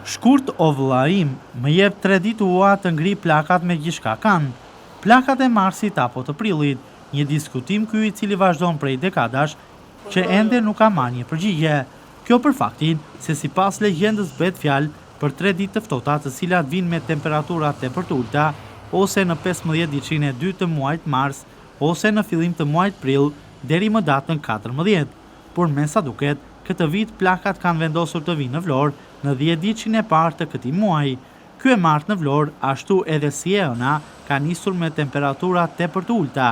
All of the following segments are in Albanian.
Shkurt o vëlla im, më jep 3 ditë ua të ngri plakat me gjithçka kanë. Plakat e marsit apo të prillit, një diskutim ky i cili vazhdon prej dekadash që ende nuk ka marrë një përgjigje. Kjo për faktin se sipas legjendës bëhet fjalë për 3 ditë të ftohta të cilat vinë me temperatura tepër të ulta, ose në 15 ditëshin e 2 të muajit mars, ose në fillim të muajit prill deri më datën 14. Por me sa duket, këtë vit plakat kanë vendosur të vinë në Vlorë në 10 ditëshin e parë të këtij muaji. Ky e martë në Vlorë, ashtu edhe si e ëna, ka nisur me temperatura tepër të ulta.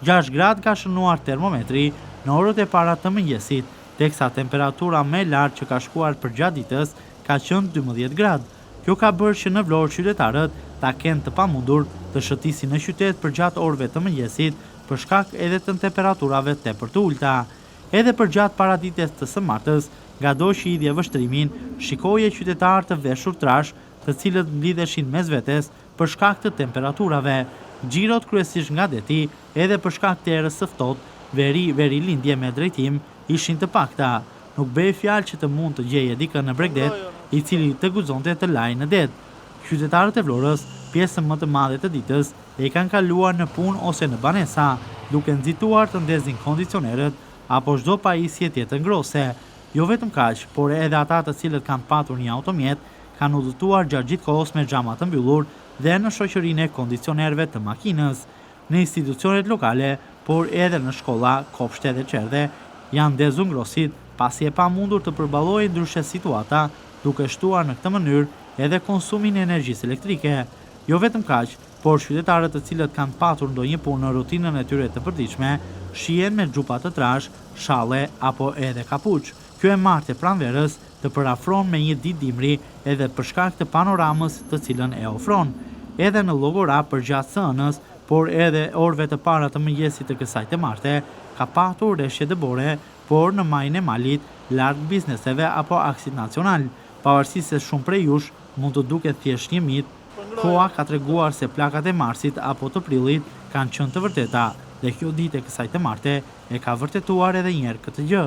6 gradë ka shënuar termometri në orët e para të mëngjesit, teksa temperatura më e lartë që ka shkuar përgjatë ditës ka qenë 12 gradë. Kjo ka bërë që në Vlorë qytetarët ta kenë të pamundur të shëtisin në qytet përgjatë orëve të mëngjesit për shkak edhe të temperaturave tepër të ulta. Edhe përgjatë paradites të së martës, gadoshi i vështrimin, shikoje qytetarë të veshur trash, të cilët mblidheshin mes vetes për shkak të temperaturave. Xhirot kryesisht nga deti, edhe për shkak të erës së ftohtë, veri lindje me drejtim ishin të pakta. Nuk bëhej fjalë që të mund të gjeje dikë në Bregdet, i cili të guxonte të lajë në det. Qytetarët e Vlorës, pjesën më të madhe të ditës, e kanë kaluar në punë ose në banesa, duke nxituar të ndezin kondicionerët apo çdo pajisje tjetër ngrose. Jo vetëm kaq, por edhe ata të cilët kanë patur një automjet, kanë udhëtuar gjatë gjithë kohës me xhama të mbyllur dhe në shoqërinë e kondicionerëve të makinës. Në institucionet lokale, por edhe në shkolla, kopshte dhe qerdhe, janë ndezur ngrosit pasi e pamundur të përballojë ndryshe situata, duke shtuar në këtë mënyrë edhe konsumin e energjisë elektrike. Jo vetëm kaq, por qytetarët të cilët kanë patur ndonjë punë në rutinën e tyre të përditshme, shihen me xhupa të trash, shalle apo edhe kapuç. Ky e martë e pranverës të përafron me një ditë dimri edhe për shkak të panoramës të cilën e ofron. Edhe në llogora përgjatë së ënës, por edhe orëve të para të mëngjesit të kësaj të martë, ka patur rreshje dëbore, por në majën e malit, larg bizneseve apo aksit nacional. Pavarësisht se shumë prej jush mund të duket thjesht një mit, koha ka treguar se plakat e marsit apo të prillit kanë qenë të vërteta, dhe kjo ditë e kësaj të martë e ka vërtetuar edhe një herë këtë gjë.